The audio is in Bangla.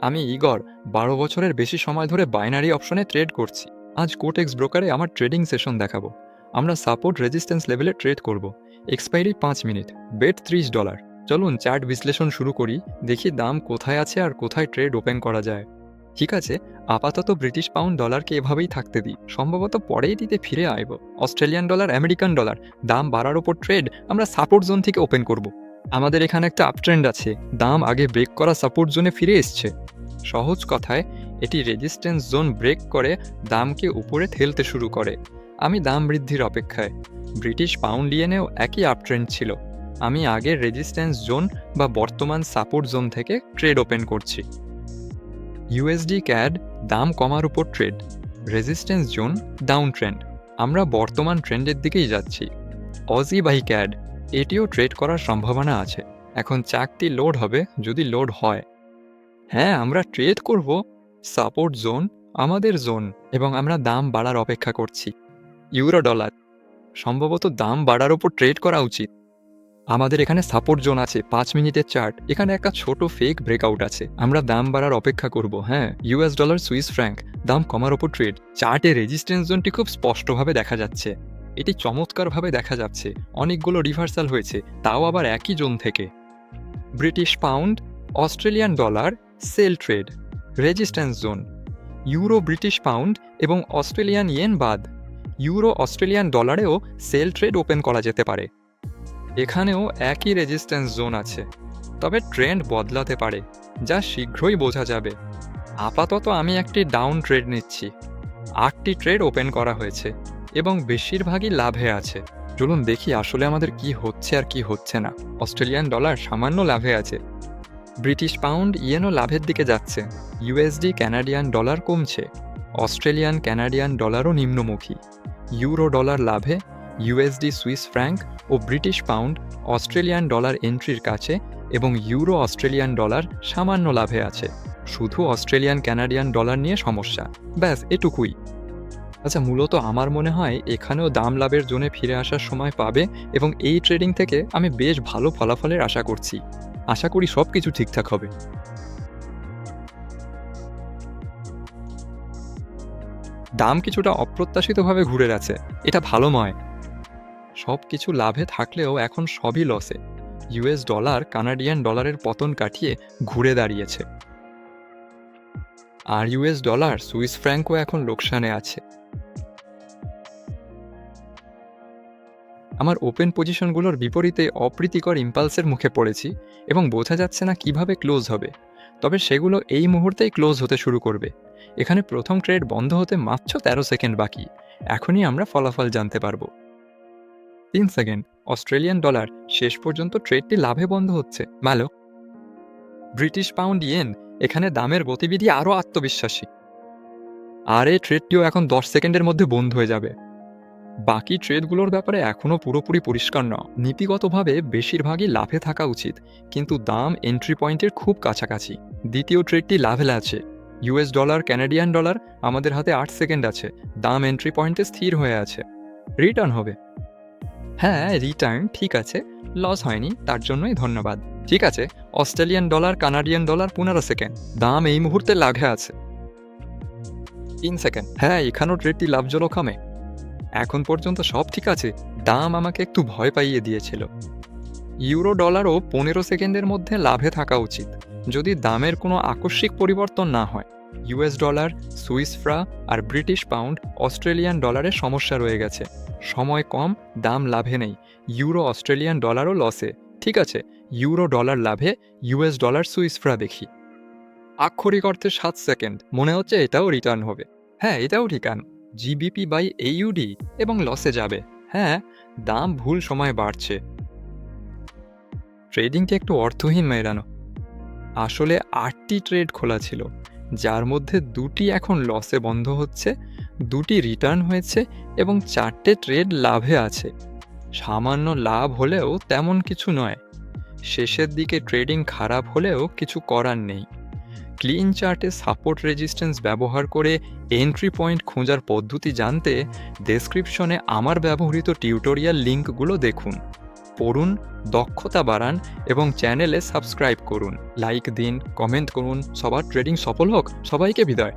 আমি ইগর, 12 বছরের বেশি সময় ধরে বাইনারি অপশনে ট্রেড করছি। আজ কোটেক্স ব্রোকারে আমার ট্রেডিং সেশন দেখাবো। আমরা সাপোর্ট রেজিস্ট্যান্স লেভেলে ট্রেড করব। Expiry 5 minute, bet $30। চলুন চার্ট বিশ্লেষণ শুরু করি, দেখি দাম কোথায় আছে আর কোথায় ট্রেড ওপেন করা যায়। ঠিক আছে, আপাতত ব্রিটিশ পাউন্ড ডলারকে এভাবেই থাকতে দিই, সম্ভবত পরেই দিতে ফিরে আইব। অস্ট্রেলিয়ান ডলার, আমেরিকান ডলার দাম বাড়ার ওপর ট্রেড আমরা সাপোর্ট জোন থেকে ওপেন করব। আমাদের এখানে একটা আপট্রেন্ড আছে, দাম আগে ব্রেক করা সাপোর্ট জোনে ফিরে এসছে। সহজ কথায় এটি রেজিস্ট্যান্স জোন ব্রেক করে দামকে উপরে ঠেলতে শুরু করে। আমি দাম বৃদ্ধির অপেক্ষায়। ব্রিটিশ পাউন্ড ইয়েনেও একই আপট্রেন্ড ছিল। আমি আগের রেজিস্ট্যান্স জোন বা বর্তমান সাপোর্ট জোন থেকে ট্রেড ওপেন করছি। ইউএসডি ক্যাড দাম কমার উপর trade, resistance zone down trend, আমরা বর্তমান ট্রেন্ডের দিকেই যাচ্ছি। অজি বাই ক্যাড, এটিও ট্রেড করার সম্ভাবনা আছে। এখন চাকতি লোড হবে যদি লোড হয়। হ্যাঁ, আমরা ট্রেড করব। সাপোর্ট জোন আমাদের জোন এবং আমরা দাম বাড়ার অপেক্ষা করছি। ইউরো ডলার, সম্ভবত দাম বাড়ার উপর ট্রেড করা উচিত। আমাদের এখানে সাপোর্ট জোন আছে, 5 মিনিটের চার্ট। এখানে একটা ছোট ফেক ব্রেকআউট আছে, আমরা দাম বাড়ার অপেক্ষা করব। হ্যাঁ, ইউএস ডলার, সুইস ফ্র্যাঙ্ক দাম কমার ওপর ট্রেড। চার্টে রেজিস্ট্যান্স জোনটি খুব স্পষ্টভাবে দেখা যাচ্ছে। এটি চমৎকারভাবে দেখা যাচ্ছে, অনেকগুলো রিভার্সাল হয়েছে, তাও আবার একই জোন থেকে। British pound, Australian dollar sell trade, resistance zone. Euro, British pound এবং অস্ট্রেলিয়ান ইয়েন বাদ। ইউরো, অস্ট্রেলিয়ান ডলারেও সেল ট্রেড ওপেন করা যেতে পারে। এখানেও একই রেজিস্ট্যান্স জোন আছে, তবে ট্রেন্ড বদলাতে পারে, যা শীঘ্রই বোঝা যাবে। আপাতত আমি একটি ডাউন ট্রেড নিচ্ছি। 8টি ট্রেড ওপেন করা হয়েছে এবং বেশিরভাগই লাভে আছে। চলুন দেখি আসলে আমাদের কি হচ্ছে আর কি হচ্ছে না। অস্ট্রেলিয়ান ডলার সামান্য লাভে আছে। ব্রিটিশ পাউন্ড ইয়েনও লাভের দিকে যাচ্ছে। ইউএসডি কানাডিয়ান ডলার কমছে। অস্ট্রেলিয়ান কানাডিয়ান ডলারও নিম্নমুখী। ইউরো ডলার লাভে। ইউএসডি, সুইস ফ্র্যাঙ্ক ও ব্রিটিশ পাউন্ড অস্ট্রেলিয়ান ডলার এন্ট্রির কাছে এবং ইউরো, অস্ট্রেলিয়ান ডলার সামান্য লাভে আছে। শুধু অস্ট্রেলিয়ান কানাডিয়ান ডলার নিয়ে সমস্যা, ব্যাস এটুকুই। আচ্ছা, মূলত আমার মনে হয় এখানেও দাম লাভের জোনে ফিরে আসার সময় পাবে এবং এই ট্রেডিং থেকে আমি বেশ ভালো ফলাফলের আশা করছি। আশা করি সব কিছু ঠিকঠাক হবে। দাম কিছুটা অপ্রত্যাশিতভাবে ঘুরে গেছে, এটা ভালো নয়। সব কিছু লাভে থাকলেও এখন সবই লসে। ইউএস ডলার কানাডিয়ান ডলারের পতন কাটিয়ে ঘুরে দাঁড়িয়েছে, আর ইউএস ডলার, সুইস ফ্র্যাঙ্কও এখন লোকসানে আছে। আমার ওপেন পজিশনগুলোর বিপরীতে অপ্রীতিকর ইম্পালসের মুখে পড়েছি এবং বোঝা যাচ্ছে না কিভাবে ক্লোজ হবে, তবে সেগুলো এই মুহূর্তেই ক্লোজ হতে শুরু করবে। এখানে প্রথম ট্রেড বন্ধ হতে মাত্র 13 সেকেন্ড বাকি। এখনই আমরা ফলাফল জানতে পারবো। 3 সেকেন্ড, অস্ট্রেলিয়ান ডলার শেষ পর্যন্ত ট্রেডটি লাভে বন্ধ হচ্ছে, ভালো। ব্রিটিশ পাউন্ড ইয়েন, এখানে দামের গতিবিধি আরও আত্মবিশ্বাসী। আর এই ট্রেডটিও এখন 10 সেকেন্ডের মধ্যে বন্ধ হয়ে যাবে। বাকি ট্রেডগুলোর ব্যাপারে এখনও পুরোপুরি পরিষ্কার নয়। নীতিগতভাবে বেশিরভাগই লাভে থাকা উচিত, কিন্তু দাম এন্ট্রি পয়েন্টের খুব কাছাকাছি। দ্বিতীয় ট্রেডটি লাভে আছে। ইউএস ডলার, কানাডিয়ান ডলার, আমাদের হাতে 8 সেকেন্ড আছে। দাম এন্ট্রি পয়েন্টে স্থির হয়ে আছে, রিটার্ন হবে। হ্যাঁ, রিটার্ন ঠিক আছে, লস হয়নি, তার জন্যই ধন্যবাদ। ঠিক আছে, Australian dollar, Canadian dollar 15 second, দাম এই মুহূর্তে লাভে আছে। 3 সেকেন্ড, হ্যাঁ, এখানেও ট্রেডটি লাভজনক হবে। এখন পর্যন্ত সব ঠিক আছে, দাম আমাকে একটু ভয় পাইয়ে দিয়েছিল। ইউরো ডলারও 15 সেকেন্ডের মধ্যে লাভে থাকা উচিত, যদি দামের কোনো আকস্মিক পরিবর্তন না হয়। ইউএস ডলার, সুইস ফ্রা আর ব্রিটিশ পাউন্ড অস্ট্রেলিয়ান ডলারের সমস্যা রয়ে গেছে। সময় কম, দাম লাভে নেই। ইউরো, অস্ট্রেলিয়ান ডলারও লসে। ঠিক আছে, ইউরো ডলার লাভে, ইউএস ডলার, সুইস ফ্রা দেখি। আক্ষরিক অর্থে 7 সেকেন্ড, মনে হচ্ছে এটাও রিটার্ন হবে। হ্যাঁ, এটাও ঠিকান। জিবিপি বাই এইউডি এবং লসে যাবে। হ্যাঁ, দাম ভুল সময় বাড়ছে। ট্রেডিংটি একটু অর্থহীন মেরানো। আসলে 8টি ট্রেড খোলা ছিল, যার মধ্যে 2টি এখন লসে বন্ধ হচ্ছে, 2টি রিটার্ন হয়েছে এবং 4টে ট্রেড লাভে আছে। সামান্য লাভ হলেও তেমন কিছু নয়। শেষের দিকে ট্রেডিং খারাপ হলেও কিছু করার নেই। ক্লিন চার্টে সাপোর্ট রেজিস্ট্যান্স ব্যবহার করে এন্ট্রি পয়েন্ট খোঁজার পদ্ধতি জানতে ডেসক্রিপশনে আমার ব্যবহৃত টিউটোরিয়াল লিঙ্কগুলো দেখুন। পড়ুন, দক্ষতা বাড়ান এবং চ্যানেলে সাবস্ক্রাইব করুন। লাইক দিন, কমেন্ট করুন। সবার ট্রেডিং সফল হোক। সবাইকে বিদায়।